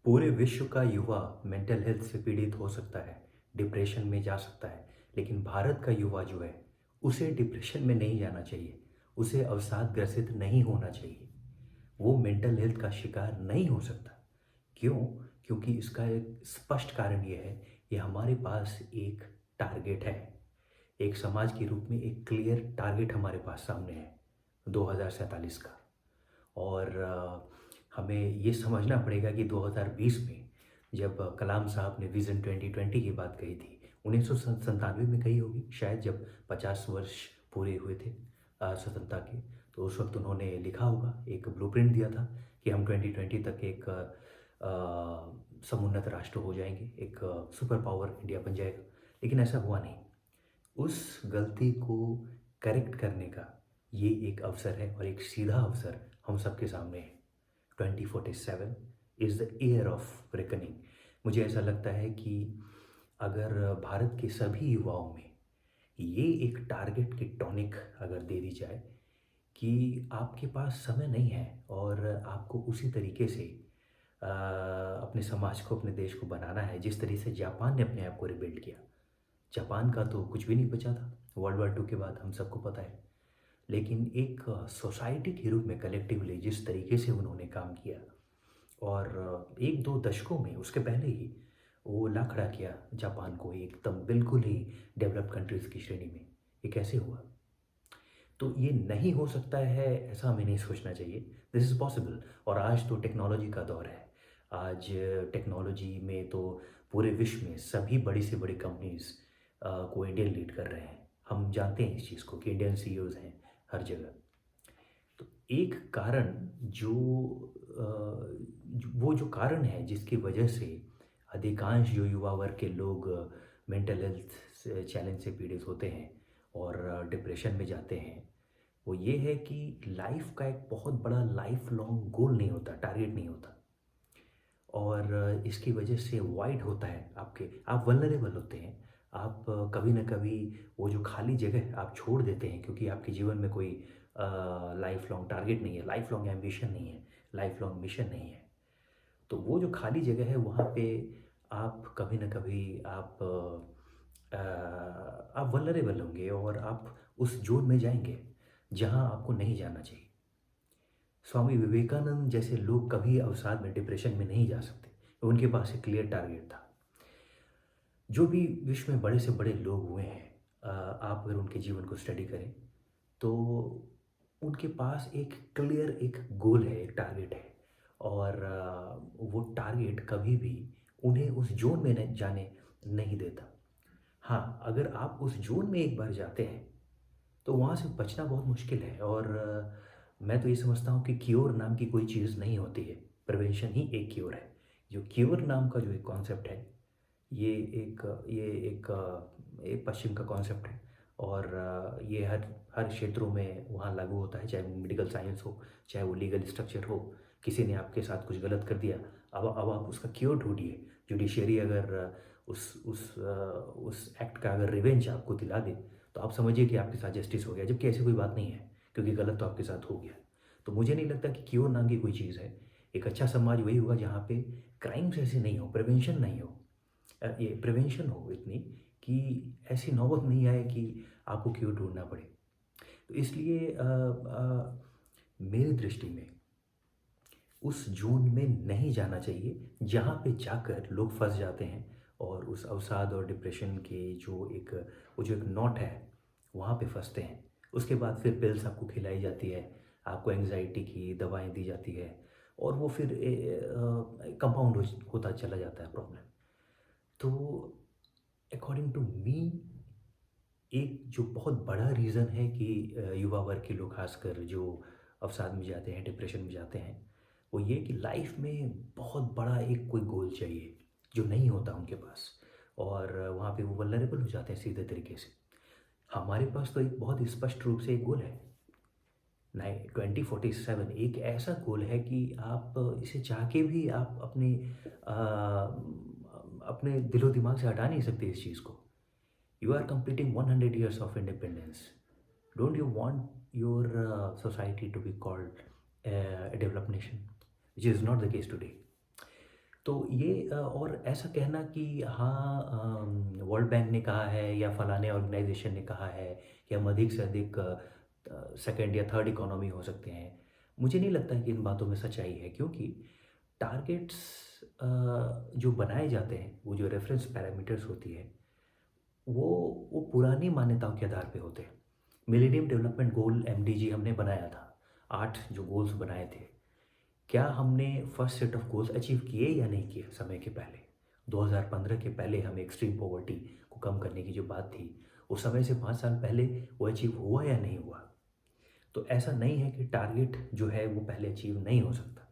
पूरे विश्व का युवा मेंटल हेल्थ से पीड़ित हो सकता है, डिप्रेशन में जा सकता है, लेकिन भारत का युवा जो है, उसे डिप्रेशन में नहीं जाना चाहिए, उसे अवसाद ग्रसित नहीं होना चाहिए। वो मेंटल हेल्थ का शिकार नहीं हो सकता। क्यों? क्योंकि इसका एक स्पष्ट कारण ये है कि हमारे पास एक टारगेट है। एक समाज के रूप में एक क्लियर टारगेट हमारे पास सामने है, 2047 का। और हमें ये समझना पड़ेगा कि 2020 में जब कलाम साहब ने विज़न 2020 की बात कही थी, 1997 में कही होगी शायद, जब 50 वर्ष पूरे हुए थे स्वतंत्रता के। तो उस वक्त उन्होंने लिखा होगा, एक ब्लूप्रिंट दिया था कि हम 2020 तक एक समुन्नत राष्ट्र हो जाएंगे, एक सुपर पावर इंडिया बन जाएगा। लेकिन ऐसा हुआ नहीं। उस गलती को करेक्ट करने का ये एक अवसर है, और एक सीधा अवसर हम सबके सामने है। 2047 is the year of reckoning. मुझे ऐसा लगता है कि अगर भारत के सभी युवाओं में ये एक टारगेट की टॉनिक अगर दे दी जाए कि आपके पास समय नहीं है और आपको उसी तरीके से अपने समाज को, अपने देश को बनाना है जिस तरीके से जापान ने अपने आप को रिबिल्ड किया। जापान का तो कुछ भी नहीं बचा था वर्ल्ड war II के बाद, हम सबको पता है। लेकिन एक सोसाइटी के रूप में कलेक्टिवली जिस तरीके से उन्होंने काम किया, और एक दो दशकों में, उसके पहले ही वो ला खड़ा किया जापान को एकदम बिल्कुल ही डेवलप्ड कंट्रीज़ की श्रेणी में। ये कैसे हुआ? तो ये नहीं हो सकता है ऐसा हमें नहीं सोचना चाहिए। This is possible. और आज तो टेक्नोलॉजी का दौर है। आज टेक्नोलॉजी में तो पूरे विश्व में सभी बड़ी से बड़ी कंपनीज़ को इंडियन लीड कर रहे हैं। हम जानते हैं इस चीज़ को कि इंडियन सीईओज़ हैं हर जगह। तो एक कारण जो वो जो कारण है जिसकी वजह से अधिकांश जो युवा वर्ग के लोग मेंटल हेल्थ से चैलेंज से पीड़ित होते हैं और डिप्रेशन में जाते हैं, वो ये है कि लाइफ का एक बहुत बड़ा लाइफ लॉन्ग गोल नहीं होता, टारगेट नहीं होता। और इसकी वजह से वाइड होता है आपके, आप वल्नरेबल होते हैं। आप कभी ना कभी वो जो खाली जगह आप छोड़ देते हैं, क्योंकि आपके जीवन में कोई लाइफ लॉन्ग टारगेट नहीं है, लाइफ लॉन्ग एम्बिशन नहीं है, लाइफ लॉन्ग मिशन नहीं है। तो वो जो खाली जगह है वहाँ पे आप कभी ना कभी आप वल्नरेबल होंगे और आप उस जोन में जाएंगे जहाँ आपको नहीं जाना चाहिए। स्वामी विवेकानंद जैसे लोग कभी अवसाद में, डिप्रेशन में नहीं जा सकते। उनके पास एक क्लियर टारगेट था। जो भी विश्व में बड़े से बड़े लोग हुए हैं, आप अगर उनके जीवन को स्टडी करें तो उनके पास एक क्लियर एक गोल है, एक टारगेट है। और वो टारगेट कभी भी उन्हें उस जोन में जाने नहीं देता। हाँ, अगर आप उस जोन में एक बार जाते हैं तो वहाँ से बचना बहुत मुश्किल है। और मैं तो ये समझता हूँ कि क्योर नाम की कोई चीज़ नहीं होती है, प्रिवेंशन ही एक क्योर है। जो क्योर नाम का जो एक कॉन्सेप्ट है, ये एक एक पश्चिम का कॉन्सेप्ट है। और ये हर हर क्षेत्रों में वहाँ लागू होता है, चाहे वो मेडिकल साइंस हो, चाहे वो लीगल स्ट्रक्चर हो। किसी ने आपके साथ कुछ गलत कर दिया, अब आप उसका क्योर ढूंढिए। जुडिशरी अगर उस एक्ट का अगर रिवेंज आपको दिला दे, तो आप समझिए कि आपके साथ जस्टिस हो गया, जबकि ऐसी कोई बात नहीं है, क्योंकि गलत तो आपके साथ हो गया। तो मुझे नहीं लगता कि क्योर नाम की कोई चीज़ है। एक अच्छा समाज वही होगा जहाँ पे क्राइम्स ऐसे नहीं हो, प्रिवेंशन नहीं हो, ये प्रिवेंशन हो इतनी कि ऐसी नौबत नहीं आए कि आपको क्योर ढूंढना पड़े। तो इसलिए मेरी दृष्टि में उस जोन में नहीं जाना चाहिए जहाँ पे जाकर लोग फंस जाते हैं और उस अवसाद और डिप्रेशन के जो एक, वो जो एक नॉट है, वहाँ पे फंसते हैं। उसके बाद फिर पिल्स आपको खिलाई जाती है, आपको एंग्जाइटी की दवाएं दी जाती है, और वो फिर कंपाउंड होता चला जाता है प्रॉब्लम। तो अकॉर्डिंग टू मी, एक जो बहुत बड़ा रीज़न है कि युवा वर्ग के लोग खासकर जो अवसाद में जाते हैं, डिप्रेशन में जाते हैं, वो ये कि लाइफ में बहुत बड़ा एक कोई गोल चाहिए जो नहीं होता उनके पास। और वहाँ पे वो वल्नरेबल हो जाते हैं सीधे तरीके से। हमारे पास तो एक बहुत स्पष्ट रूप से एक गोल है। नहीं, 2047 एक ऐसा गोल है कि आप इसे चाह के भी आप अपने दिलो दिमाग से हटा नहीं सकते इस चीज़ को। You are completing 100 years of independence. Don't you want your society to be called a developed nation, which is not the case today? तो ये और ऐसा कहना कि हाँ वर्ल्ड बैंक ने कहा है या फलाने ऑर्गेनाइजेशन ने कहा है कि हम अधिक से अधिक सेकंड या थर्ड इकोनॉमी हो सकते हैं, मुझे नहीं लगता है कि इन बातों में सच्चाई है, क्योंकि टारगेट्स जो बनाए जाते हैं, वो जो रेफरेंस पैरामीटर्स होती है, वो वो पुरानी मान्यताओं के आधार पे होते हैं। मिलेनियम डेवलपमेंट गोल एमडीजी हमने बनाया था, 8 जो गोल्स बनाए थे, क्या हमने first set of goals achieve किए या नहीं किए समय के पहले? 2015 के पहले हम एक्सट्रीम पॉवर्टी को कम करने की जो बात थी, उस समय से 5 साल पहले वो अचीव हुआ या नहीं हुआ? तो ऐसा नहीं है कि टारगेट जो है वो पहले अचीव नहीं हो सकता।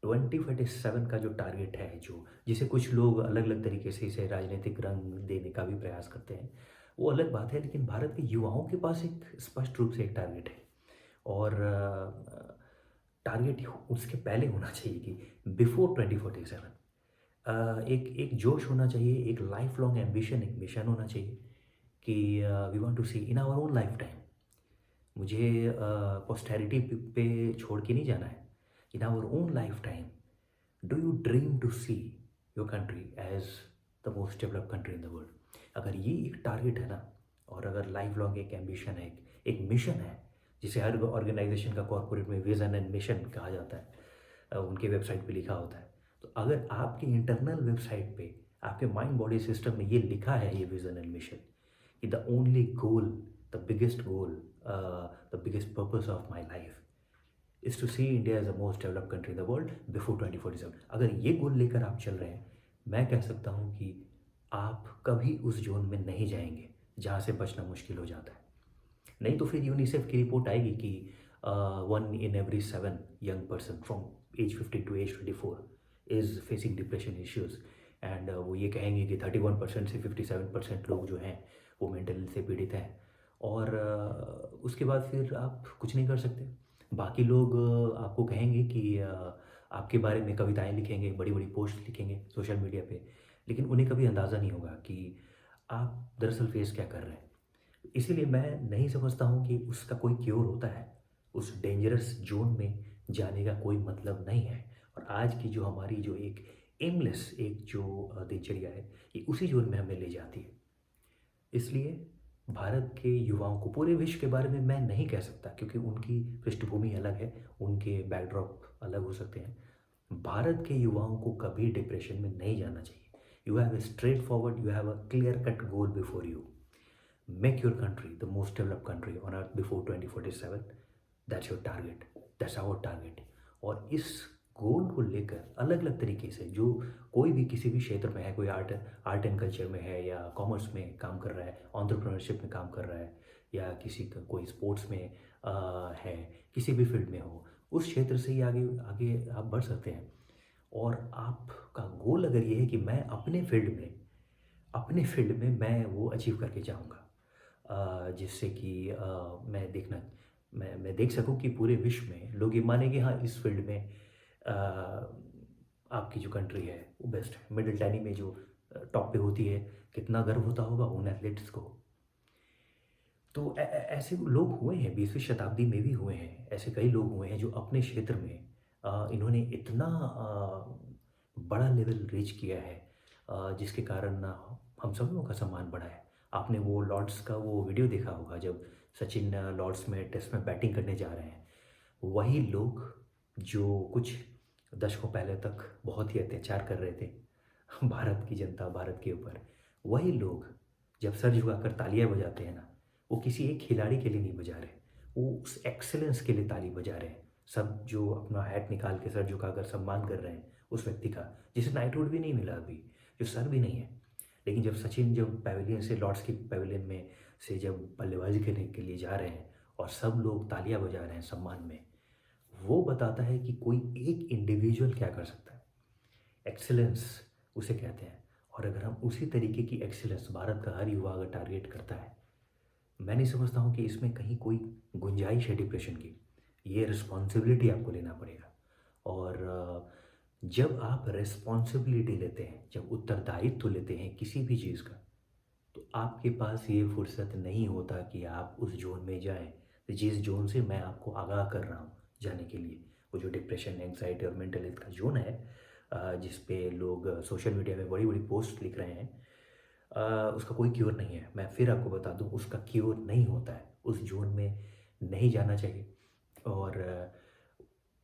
2047 का जो टारगेट है, जो जिसे कुछ लोग अलग-अलग तरीके से इसे राजनीतिक रंग देने का भी प्रयास करते हैं, वो अलग बात है, लेकिन भारत के युवाओं के पास एक स्पष्ट रूप से एक टारगेट है। और टारगेट उसके पहले होना चाहिए कि बिफोर 2047 एक एक जोश होना चाहिए, एक लाइफ लॉन्ग एम्बिशन, एक मिशन होना चाहिए कि we want to see in our own lifetime. मुझे पोस्टेरिटी पे छोड़ के नहीं जाना है। In our own lifetime, do you dream to see your country as the most developed country in the world? अगर ये एक टारगेट है ना, और अगर लाइफ लॉन्ग एक एम्बिशन है, एक मिशन है, जिसे हर ऑर्गेनाइजेशन का कॉर्पोरेट में विजन एंड मिशन कहा जाता है, उनके वेबसाइट पे लिखा होता है। तो अगर आपके इंटरनल वेबसाइट पे, आपके माइंड बॉडी सिस्टम में ये लिखा है, ये विजन एंड मिशन, कि the only goal, the biggest goal, the biggest purpose of my life is to see India as the most developed country in the world before 2047, अगर ये गोल लेकर आप चल रहे हैं, मैं कह सकता हूँ कि आप कभी उस जोन में नहीं जाएंगे जहाँ से बचना मुश्किल हो जाता है। नहीं तो फिर यूनिसेफ की रिपोर्ट आएगी कि 1 in every 7 young person from age 15 to age 24 is facing depression issues, and वो ये कहेंगे कि 31% से 57% लोग जो हैं वो मेंटल हेल्थ से पीड़ित हैं। और उसके बाद फिर आप कुछ नहीं कर सकते। बाकी लोग आपको कहेंगे कि आपके बारे में कविताएं लिखेंगे, बड़ी बड़ी पोस्ट लिखेंगे सोशल मीडिया पे, लेकिन उन्हें कभी अंदाज़ा नहीं होगा कि आप दरअसल फेस क्या कर रहे हैं। इसीलिए मैं नहीं समझता हूँ कि उसका कोई क्योर होता है। उस डेंजरस ज़ोन में जाने का कोई मतलब नहीं है। और आज की जो हमारी जो एक एमलेस एक जो दिनचर्या है, ये उसी ज़ोन में हमें ले जाती है। इसलिए भारत के युवाओं को, पूरे विश्व के बारे में मैं नहीं कह सकता, क्योंकि उनकी पृष्ठभूमि अलग है, उनके बैकड्रॉप अलग हो सकते हैं। भारत के युवाओं को कभी डिप्रेशन में नहीं जाना चाहिए। You have a straight forward, you have a clear cut goal before you. Make your country the most developed country on earth before 2047. That's your target. That's our target. और इस गोल को लेकर अलग अलग तरीके से, जो कोई भी किसी भी क्षेत्र में है, कोई आर्ट एंड कल्चर में है, या कॉमर्स में काम कर रहा है, एंटरप्रेन्योरशिप में काम कर रहा है, या किसी का कोई स्पोर्ट्स में है, किसी भी फील्ड में हो, उस क्षेत्र से ही आगे आगे आप बढ़ सकते हैं। और आपका गोल अगर ये है कि मैं अपने फील्ड में मैं वो अचीव करके जाऊँगा, जिससे कि मैं देख सकूँ कि पूरे विश्व में लोग ये माने कि हाँ, इस फील्ड में अ, आपकी जो कंट्री है वो बेस्ट है। मिडिल टैनी में जो टॉप पे होती है, कितना गर्व होता होगा उन एथलीट्स को। तो ऐसे लोग हुए हैं, 20वीं शताब्दी में भी हुए हैं, ऐसे कई लोग हुए हैं जो अपने क्षेत्र में इन्होंने इतना बड़ा लेवल रीच किया है, जिसके कारण हम सब लोगों का सम्मान बढ़ा है। आपने वो लॉर्ड्स का वो वीडियो देखा होगा, जब सचिन लॉर्ड्स में टेस्ट में बैटिंग करने जा रहे हैं। वही लोग जो कुछ दशकों पहले तक बहुत ही अत्याचार कर रहे थे भारत की जनता, भारत के ऊपर, वही लोग जब सर झुकाकर तालियां बजाते हैं ना, वो किसी एक खिलाड़ी के लिए नहीं बजा रहे, वो उस एक्सेलेंस के लिए ताली बजा रहे हैं। सब जो अपना हैट निकाल के सर झुकाकर सम्मान कर रहे हैं उस व्यक्ति का, जिसे नाइटहुड भी नहीं मिला अभी, जो सर भी नहीं है। लेकिन जब सचिन जब पैवेलियन से, लॉर्ड्स की पैवेलियन में से जब बल्लेबाजी करने के लिए जा रहे हैं और सब लोग तालियां बजा रहे हैं सम्मान में, वो बताता है कि कोई एक इंडिविजुअल क्या कर सकता है। एक्सीलेंस उसे कहते हैं। और अगर हम उसी तरीके की एक्सीलेंस भारत का हर युवा अगर टारगेट करता है, मैं नहीं समझता हूँ कि इसमें कहीं कोई गुंजाइश है डिप्रेशन की। ये रिस्पॉन्सिबिलिटी आपको लेना पड़ेगा। और जब आप रिस्पॉन्सिबिलिटी लेते हैं, जब उत्तरदायित्व लेते हैं किसी भी चीज़ का, तो आपके पास ये फुर्सत नहीं होता कि आप उस जोन में जाएं, जिस जोन से मैं आपको आगाह कर रहा हूँ जाने के लिए। वो जो डिप्रेशन, एंग्जाइटी और मेंटल हेल्थ का जोन है, जिस पे लोग सोशल मीडिया में बड़ी-बड़ी पोस्ट लिख रहे हैं, उसका कोई क्योर नहीं है। मैं फिर आपको बता दूँ, उसका क्योर नहीं होता है। उस ज़ोन में नहीं जाना चाहिए और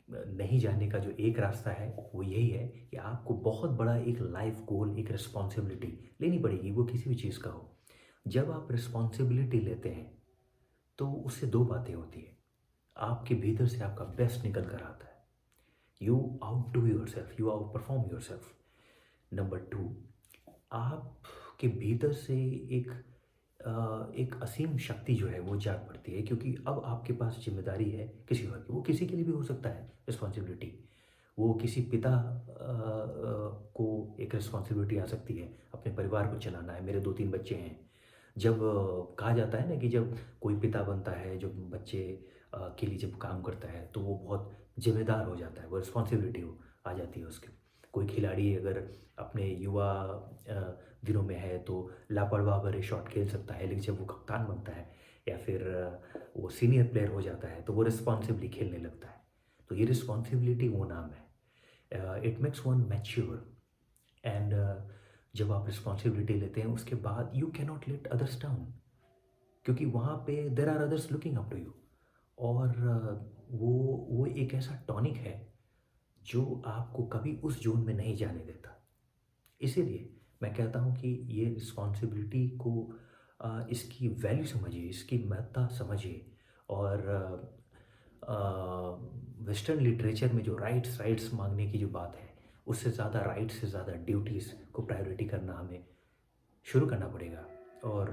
नहीं जाने का जो एक रास्ता है वो यही है कि आपको बहुत बड़ा एक लाइफ़ गोल, एक रिस्पॉन्सिबिलिटी लेनी पड़ेगी, वो किसी भी चीज़ का हो। जब आप रिस्पॉन्सिबिलिटी लेते हैं तो उससे 2 बातें होती हैं। आपके भीतर से आपका बेस्ट निकल कर आता है। You outdo yourself, you outperform yourself. Number 2, आपके भीतर से एक एक असीम शक्ति जो है वो जाग पड़ती है, क्योंकि अब आपके पास ज़िम्मेदारी है किसी और की। वो किसी के लिए भी हो सकता है रिस्पॉन्सिबिलिटी। वो किसी पिता को एक रिस्पॉन्सिबिलिटी आ सकती है, अपने परिवार को चलाना है। मेरे 2-3 बच्चे हैं। जब कहा जाता है ना कि जब कोई पिता बनता है, जो बच्चे के लिए जब काम करता है, तो वो बहुत ज़िम्मेदार हो जाता है, वो रिस्पॉन्सिबिलिटी हो आ जाती है उसकी। कोई खिलाड़ी अगर अपने युवा दिनों में है तो लापरवाह भरे शॉट खेल सकता है, लेकिन जब वो कप्तान बनता है या फिर वो सीनियर प्लेयर हो जाता है, तो वो रिस्पॉन्सिबली खेलने लगता है। तो ये रिस्पॉन्सिबिलिटी वो नाम है। It makes one mature and जब आप रिस्पॉन्सिबिलिटी लेते हैं उसके बाद you can not let others down, क्योंकि वहाँ पे there are others looking up to you. और वो एक ऐसा टॉनिक है जो आपको कभी उस ज़ोन में नहीं जाने देता। इसीलिए मैं कहता हूँ कि ये रिस्पॉन्सिबिलिटी को इसकी वैल्यू समझिए, इसकी महत्ता समझिए और वेस्टर्न लिटरेचर में जो राइट्स राइट्स माँगने की जो बात है, उससे ज़्यादा राइट्स से ज़्यादा ड्यूटीज़ को प्रायोरिटी करना हमें शुरू करना पड़ेगा। और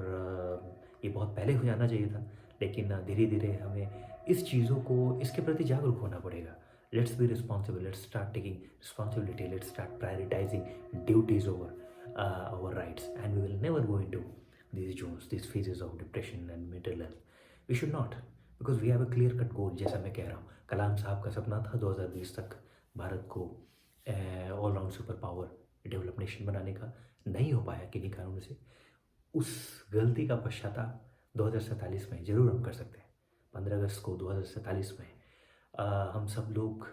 ये बहुत पहले हो जाना चाहिए था, लेकिन धीरे-धीरे हमें इस चीज़ों को इसके प्रति जागरूक होना पड़ेगा। Let's be responsible, let's start taking responsibility, let's start prioritising duties over our rights, and we will never go into these zones, these phases of depression and mental health. We should not, because we have a clear cut goal। जैसा मैं कह रहा हूँ, कलाम साहब का सपना था 2020 तक भारत को all round super power develop nation बनाने का। नहीं हो पाया किन्हीं कारणों से। उस गलती का पश्चाताप 2047 में ज़रूर हम कर सकते हैं। 15 अगस्त को 2047 में हम सब लोग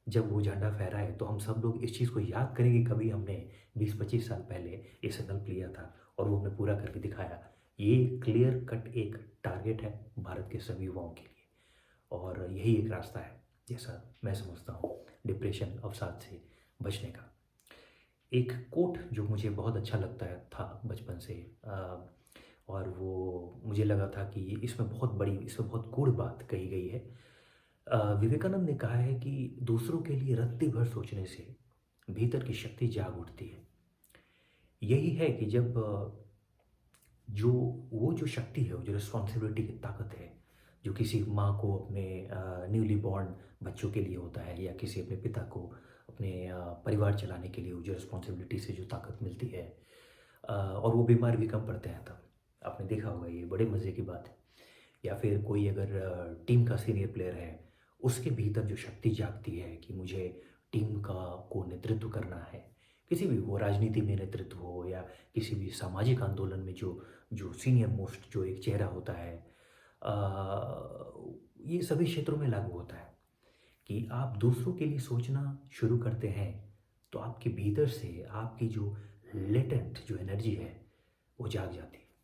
जब वो झंडा फहराए, तो हम सब लोग इस चीज़ को याद करेंगे, कभी हमने 20-25 साल पहले ये संकल्प लिया था और वो हमने पूरा करके दिखाया। ये क्लियर कट एक टारगेट है भारत के सभी युवाओं के लिए और यही एक रास्ता है, जैसा मैं समझता हूँ, डिप्रेशन, अवसाद से बचने का। एक कोट जो मुझे बहुत अच्छा लगता है था बचपन से, और वो मुझे लगा था कि इसमें बहुत गूढ़ बात कही गई है। विवेकानंद ने कहा है कि दूसरों के लिए रत्ती भर सोचने से भीतर की शक्ति जाग उठती है। यही है कि जब जो वो जो शक्ति है, वो जो रिस्पॉन्सिबिलिटी की ताकत है, जो किसी माँ को अपने न्यूली बॉर्न बच्चों के लिए होता है, या किसी अपने पिता को अपने परिवार चलाने के लिए वो जो रिस्पॉन्सिबिलिटी से जो ताकत मिलती है, और वो बीमार भी कम पड़ते हैं तब। आपने देखा होगा, ये बड़े मज़े की बात है। या फिर कोई अगर टीम का सीनियर प्लेयर है, उसके भीतर जो शक्ति जागती है कि मुझे टीम का को नेतृत्व करना है, किसी भी हो, राजनीति में नेतृत्व हो या किसी भी सामाजिक आंदोलन में जो जो सीनियर मोस्ट जो एक चेहरा होता है, ये सभी क्षेत्रों में लागू होता है कि आप दूसरों के लिए सोचना शुरू करते हैं, तो आपके भीतर से आपकी जो लेटेंट जो एनर्जी है, वो जाग जाती है।